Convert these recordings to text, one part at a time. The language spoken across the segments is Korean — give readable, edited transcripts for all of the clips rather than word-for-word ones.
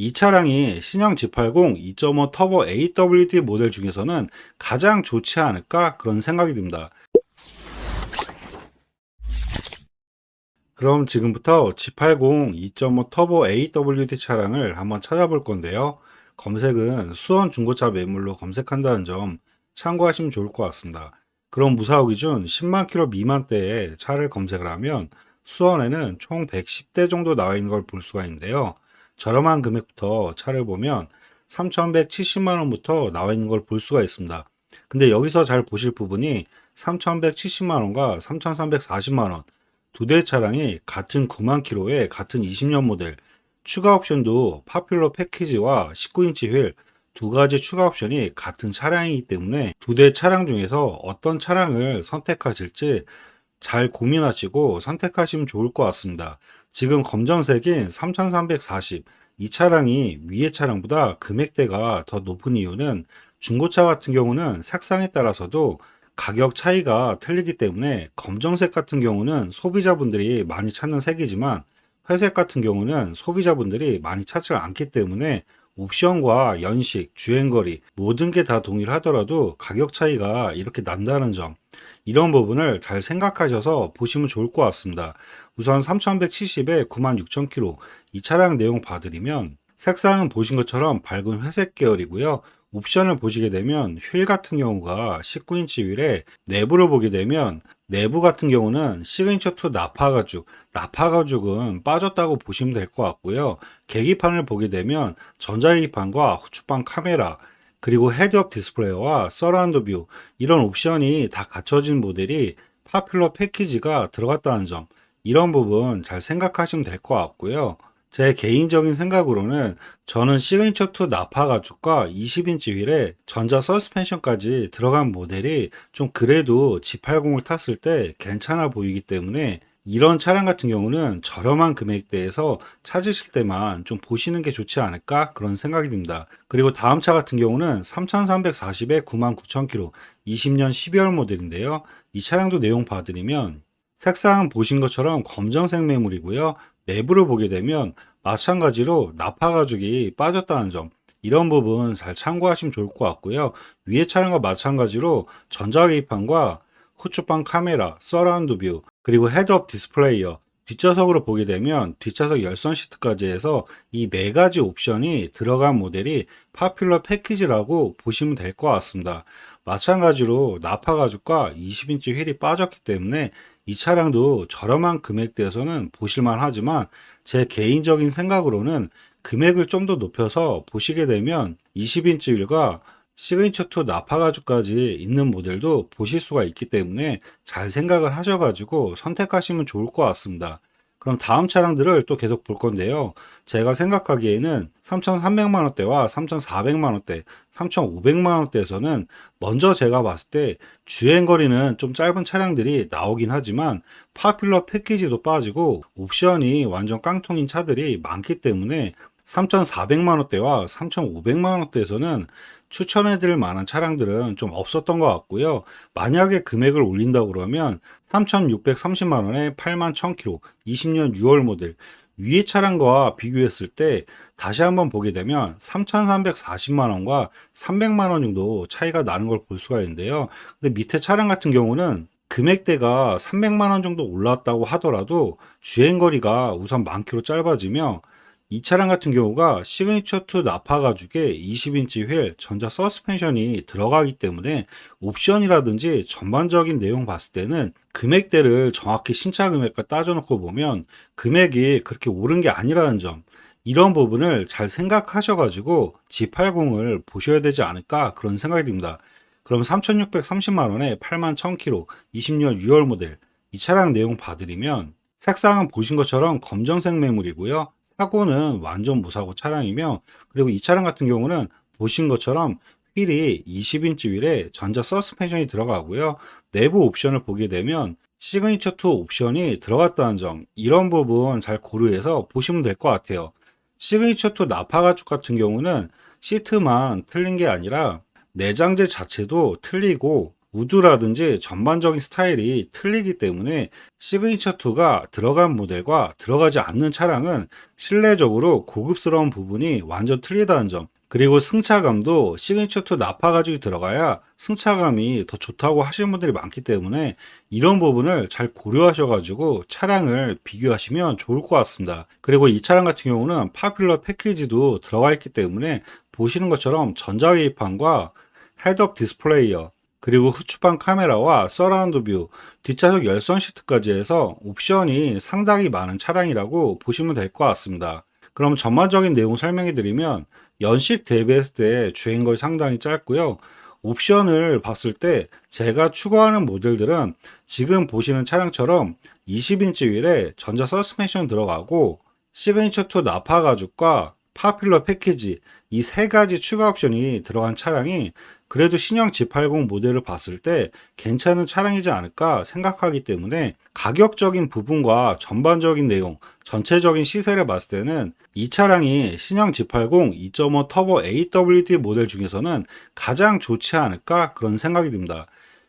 이 차량이 신형 G80 2.5 터보 AWD 모델 중에서는 가장 좋지 않을까 그런 생각이 듭니다. 그럼 지금부터 G80 2.5 터보 AWD 차량을 한번 찾아볼 건데요. 검색은 수원 중고차 매물로 검색한다는 점 참고하시면 좋을 것 같습니다. 그럼 무사고 기준 10만 킬로 미만대의 차를 검색을 하면 수원에는 총 110대 정도 나와 있는 걸 볼 수가 있는데요. 저렴한 금액부터 차를 보면 3,170만 원부터 나와 있는 걸 볼 수가 있습니다. 근데 여기서 잘 보실 부분이 3,170만 원과 3,340만 원 두 대 차량이 같은 9만 킬로에 같은 20년 모델, 추가 옵션도 파퓰러 패키지와 19인치 휠 두 가지 추가 옵션이 같은 차량이기 때문에 두 대 차량 중에서 어떤 차량을 선택하실지 잘 고민하시고 선택하시면 좋을 것 같습니다. 지금 검정색인 3340, 이 차량이 위의 차량보다 금액대가 더 높은 이유는 중고차 같은 경우는 색상에 따라서도 가격 차이가 틀리기 때문에 검정색 같은 경우는 소비자분들이 많이 찾는 색이지만 회색 같은 경우는 소비자분들이 많이 찾지 않기 때문에 옵션과 연식, 주행거리 모든 게 다 동일하더라도 가격 차이가 이렇게 난다는 점, 이런 부분을 잘 생각하셔서 보시면 좋을 것 같습니다. 우선 3170에 96,000km 이 차량 내용 봐드리면 색상은 보신 것처럼 밝은 회색 계열이고요. 옵션을 보시게 되면 휠 같은 경우가 19인치 휠에 내부를 보게 되면 내부 같은 경우는 시그니처 2 나파 가죽, 나파 가죽은 빠졌다고 보시면 될 것 같고요. 계기판을 보게 되면 전자계기판과 후측방 카메라, 그리고 헤드업 디스플레이와 서라운드 뷰 이런 옵션이 다 갖춰진 모델이 파퓰러 패키지가 들어갔다는 점, 이런 부분 잘 생각하시면 될 것 같고요. 제 개인적인 생각으로는 저는 시그니처 2 나파 가죽과 20인치 휠에 전자 서스펜션까지 들어간 모델이 좀 그래도 G80을 탔을 때 괜찮아 보이기 때문에 이런 차량 같은 경우는 저렴한 금액대에서 찾으실 때만 좀 보시는 게 좋지 않을까 그런 생각이 듭니다. 그리고 다음 차 같은 경우는 3340에 99,000km 20년 12월 모델인데요. 이 차량도 내용 봐드리면 색상은 보신 것처럼 검정색 매물이고요. 내부를 보게 되면 마찬가지로 나파 가죽이 빠졌다는 점, 이런 부분 잘 참고하시면 좋을 것 같고요. 위에 차량과 마찬가지로 전자계기판과 후측방 카메라, 서라운드 뷰, 그리고 헤드업 디스플레이어, 뒷좌석으로 보게 되면 뒷좌석 열선 시트까지 해서 이 네 가지 옵션이 들어간 모델이 파퓰러 패키지라고 보시면 될 것 같습니다. 마찬가지로 나파 가죽과 20인치 휠이 빠졌기 때문에 이 차량도 저렴한 금액대에서는 보실만 하지만 제 개인적인 생각으로는 금액을 좀 더 높여서 보시게 되면 20인치 휠과 시그니처 2 나파 가죽까지 있는 모델도 보실 수가 있기 때문에 잘 생각을 하셔가지고 선택하시면 좋을 것 같습니다. 그럼 다음 차량들을 또 계속 볼 건데요. 제가 생각하기에는 3,300만 원대와 3,400만 원대, 3,500만 원대에서는 먼저 제가 봤을 때 주행거리는 좀 짧은 차량들이 나오긴 하지만 파퓰러 패키지도 빠지고 옵션이 완전 깡통인 차들이 많기 때문에 3,400만 원대와 3,500만 원대에서는 추천해 드릴 만한 차량들은 좀 없었던 것 같고요. 만약에 금액을 올린다고 그러면 3,630만 원에 8만 1,000km 20년 6월 모델 위의 차량과 비교했을 때 다시 한번 보게 되면 3,340만 원과 300만 원 정도 차이가 나는 걸 볼 수가 있는데요. 근데 밑에 차량 같은 경우는 금액대가 300만 원 정도 올랐다고 하더라도 주행거리가 우선 만 킬로 짧아지며 이 차량 같은 경우가 시그니처 2 나파 가죽에 20인치 휠, 전자 서스펜션이 들어가기 때문에 옵션이라든지 전반적인 내용 봤을 때는 금액대를 정확히 신차 금액과 따져놓고 보면 금액이 그렇게 오른 게 아니라는 점, 이런 부분을 잘 생각하셔가지고 G80을 보셔야 되지 않을까 그런 생각이 듭니다. 그럼 3,630만 원에 8만 1,000km 20년 6월 모델 이 차량 내용 봐드리면 색상은 보신 것처럼 검정색 매물이고요. 사고는 완전 무사고 차량이며, 그리고 이 차량 같은 경우는 보신 것처럼 휠이 20인치 휠에 전자 서스펜션이 들어가고요. 내부 옵션을 보게 되면 시그니처 2 옵션이 들어갔다는 점, 이런 부분 잘 고려해서 보시면 될 것 같아요. 시그니처 2 나파 가죽 같은 경우는 시트만 틀린 게 아니라 내장재 자체도 틀리고 우드라든지 전반적인 스타일이 틀리기 때문에 시그니처 2가 들어간 모델과 들어가지 않는 차량은 실내적으로 고급스러운 부분이 완전 틀리다는 점, 그리고 승차감도 시그니처 2 나파 가죽이 들어가야 승차감이 더 좋다고 하시는 분들이 많기 때문에 이런 부분을 잘 고려하셔 가지고 차량을 비교하시면 좋을 것 같습니다. 그리고 이 차량 같은 경우는 파퓰러 패키지도 들어가 있기 때문에 보시는 것처럼 전자계기판과 헤드업 디스플레이어, 그리고 후추판 카메라와 서라운드 뷰, 뒷좌석 열선 시트까지 해서 옵션이 상당히 많은 차량이라고 보시면 될 것 같습니다. 그럼 전반적인 내용 설명해 드리면, 연식 대비했을 때 주행거리 상당히 짧고요. 옵션을 봤을 때 제가 추구하는 모델들은 지금 보시는 차량처럼 20인치 휠에 전자 서스펜션 들어가고 시그니처 2 나파 가죽과 파퓰러 패키지, 이 세 가지 추가 옵션이 들어간 차량이 그래도 신형 G80 모델을 봤을 때 괜찮은 차량이지 않을까 생각하기 때문에, 가격적인 부분과 전반적인 내용, 전체적인 시세를 봤을 때는 이 차량이 신형 G80 2.5 터보 AWD 모델 중에서는 가장 좋지 않을까 그런 생각이 듭니다.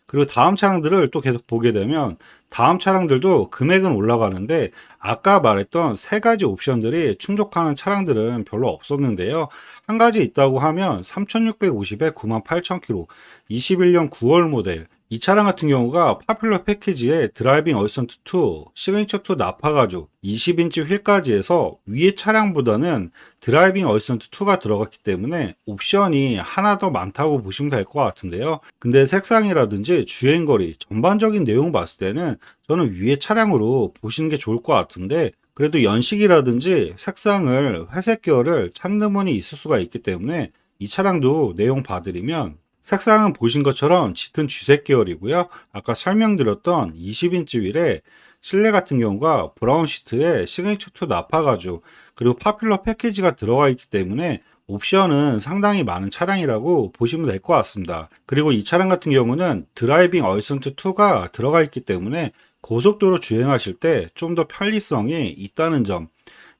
그리고 다음 차량들을 또 계속 보게 되면 다음 차량들도 금액은 올라가는데 아까 말했던 세 가지 옵션들이 충족하는 차량들은 별로 없었는데요. 한 가지 있다고 하면 3650에 98,000km, 21년 9월 모델, 이 차량 같은 경우가 파퓰러 패키지에 드라이빙 어시스턴트 2, 시그니처 2 나파 가죽, 20인치 휠까지 해서 위에 차량보다는 드라이빙 어시스턴트 2가 들어갔기 때문에 옵션이 하나 더 많다고 보시면 될 것 같은데요. 근데 색상이라든지 주행거리, 전반적인 내용 봤을 때는 저는 위에 차량으로 보시는 게 좋을 것 같은데, 그래도 연식이라든지 색상을 회색 계열을 찾는 분이 있을 수가 있기 때문에 이 차량도 내용 봐드리면, 색상은 보신 것처럼 짙은 쥐색 계열이고요. 아까 설명드렸던 20인치 휠에 실내 같은 경우가 브라운 시트에 시그니처 2 나파 가죽, 그리고 파퓰러 패키지가 들어가 있기 때문에 옵션은 상당히 많은 차량이라고 보시면 될 것 같습니다. 그리고 이 차량 같은 경우는 드라이빙 어시스턴트 2가 들어가 있기 때문에 고속도로 주행하실 때 좀 더 편리성이 있다는 점,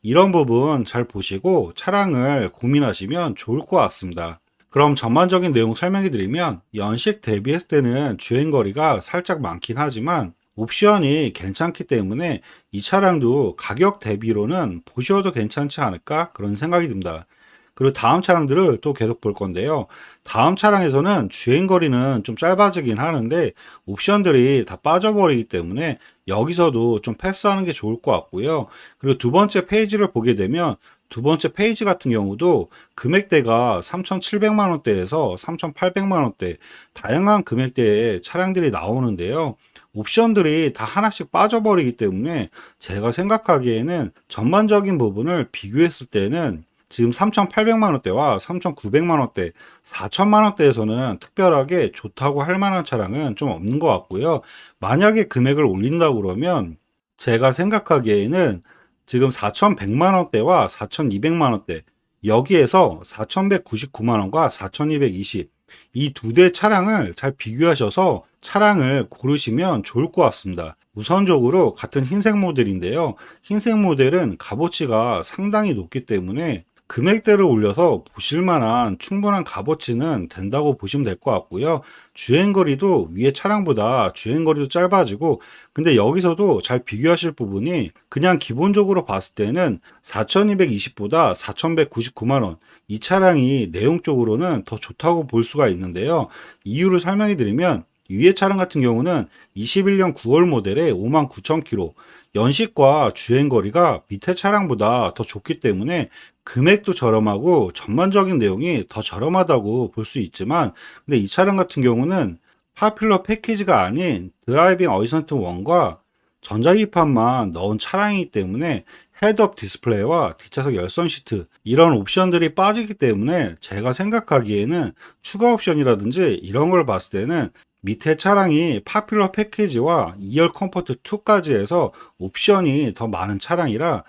이런 부분 잘 보시고 차량을 고민하시면 좋을 것 같습니다. 그럼 전반적인 내용 설명해 드리면, 연식 대비했을 때는 주행거리가 살짝 많긴 하지만 옵션이 괜찮기 때문에 이 차량도 가격 대비로는 보셔도 괜찮지 않을까 그런 생각이 듭니다. 그리고 다음 차량들을 또 계속 볼 건데요. 다음 차량에서는 주행거리는 좀 짧아지긴 하는데 옵션들이 다 빠져버리기 때문에 여기서도 좀 패스하는 게 좋을 것 같고요. 그리고 두 번째 페이지를 보게 되면 두 번째 페이지 같은 경우도 금액대가 3,700만 원대에서 3,800만 원대, 다양한 금액대의 차량들이 나오는데요. 옵션들이 다 하나씩 빠져버리기 때문에 제가 생각하기에는 전반적인 부분을 비교했을 때는 지금 3,800만 원대와 3,900만 원대, 4,000만 원대에서는 특별하게 좋다고 할 만한 차량은 좀 없는 것 같고요. 만약에 금액을 올린다고 그러면 제가 생각하기에는 지금 4,100만 원대와 4,200만 원대, 여기에서 4,199만 원과 4,220, 이 두 대 차량을 잘 비교하셔서 차량을 고르시면 좋을 것 같습니다. 우선적으로 같은 흰색 모델인데요. 흰색 모델은 값어치가 상당히 높기 때문에 금액대를 올려서 보실 만한 충분한 값어치는 된다고 보시면 될 것 같고요. 주행거리도 위에 차량보다 주행거리도 짧아지고, 근데 여기서도 잘 비교하실 부분이 그냥 기본적으로 봤을 때는 4220보다 4199만 원, 이 차량이 내용적으로는 더 좋다고 볼 수가 있는데요. 이유를 설명해 드리면, 위에 차량 같은 경우는 21년 9월 모델에 59,000km, 연식과 주행거리가 밑에 차량보다 더 좋기 때문에 금액도 저렴하고 전반적인 내용이 더 저렴하다고 볼 수 있지만, 근데 이 차량 같은 경우는 파퓰러 패키지가 아닌 드라이빙 어시스턴트 1과 전자기판만 넣은 차량이기 때문에 헤드업 디스플레이와 뒷좌석 열선 시트, 이런 옵션들이 빠지기 때문에 제가 생각하기에는 추가 옵션이라든지 이런 걸 봤을 때는 밑에 차량이 파퓰러 패키지와 2열 컴포트 2까지 해서 옵션이 더 많은 차량이라,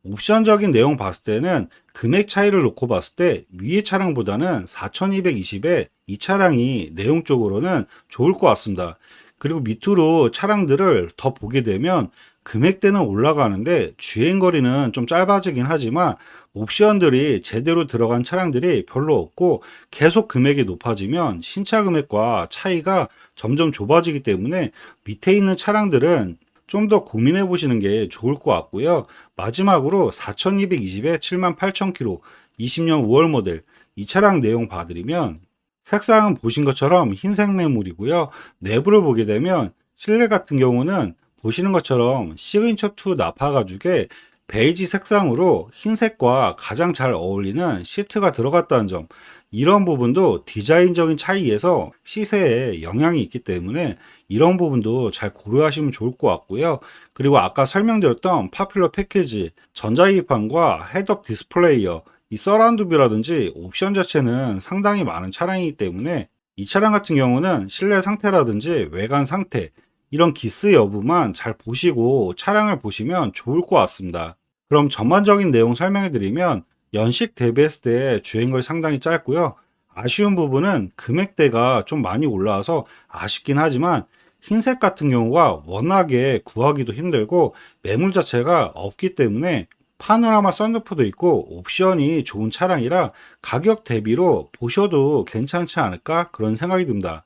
옵션적인 내용 봤을 때는 금액 차이를 놓고 봤을 때 위의 차량보다는 4220에 이 차량이 내용적으로는 좋을 것 같습니다. 그리고 밑으로 차량들을 더 보게 되면 금액대는 올라가는데 주행거리는 좀 짧아지긴 하지만 옵션들이 제대로 들어간 차량들이 별로 없고 계속 금액이 높아지면 신차 금액과 차이가 점점 좁아지기 때문에 밑에 있는 차량들은 좀 더 고민해 보시는 게 좋을 것 같고요. 마지막으로 4220에 78,000km 20년 5월 모델 이 차량 내용 봐드리면 색상은 보신 것처럼 흰색 매물이고요. 내부를 보게 되면 실내 같은 경우는 보시는 것처럼 시그니처 2 나파 가죽에 베이지 색상으로 흰색과 가장 잘 어울리는 시트가 들어갔다는 점, 이런 부분도 디자인적인 차이에서 시세에 영향이 있기 때문에 이런 부분도 잘 고려하시면 좋을 것 같고요. 그리고 아까 설명드렸던 파퓰러 패키지, 전자기판과 헤드업 디스플레이어, 이 서라운드 뷰라든지 옵션 자체는 상당히 많은 차량이기 때문에 이 차량 같은 경우는 실내 상태라든지 외관 상태, 이런 기스 여부만 잘 보시고 차량을 보시면 좋을 것 같습니다. 그럼 전반적인 내용 설명해 드리면 연식 대비했을 때 주행거리 상당히 짧고요. 아쉬운 부분은 금액대가 좀 많이 올라와서 아쉽긴 하지만 흰색 같은 경우가 워낙에 구하기도 힘들고 매물 자체가 없기 때문에 파노라마 썬루프도 있고 옵션이 좋은 차량이라 가격 대비로 보셔도 괜찮지 않을까 그런 생각이 듭니다.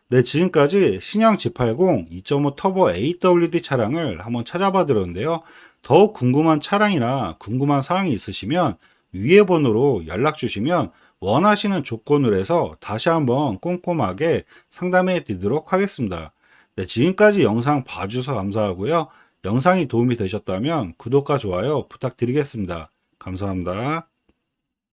네, 지금까지 신형 G80 2.5 터보 AWD 차량을 한번 찾아봐 드렸는데요. 더욱 궁금한 차량이나 궁금한 사항이 있으시면 위에 번호로 연락 주시면 원하시는 조건으로 해서 다시 한번 꼼꼼하게 상담해 드리도록 하겠습니다. 네, 지금까지 영상 봐주셔서 감사하고요. 영상이 도움이 되셨다면 구독과 좋아요 부탁드리겠습니다. 감사합니다.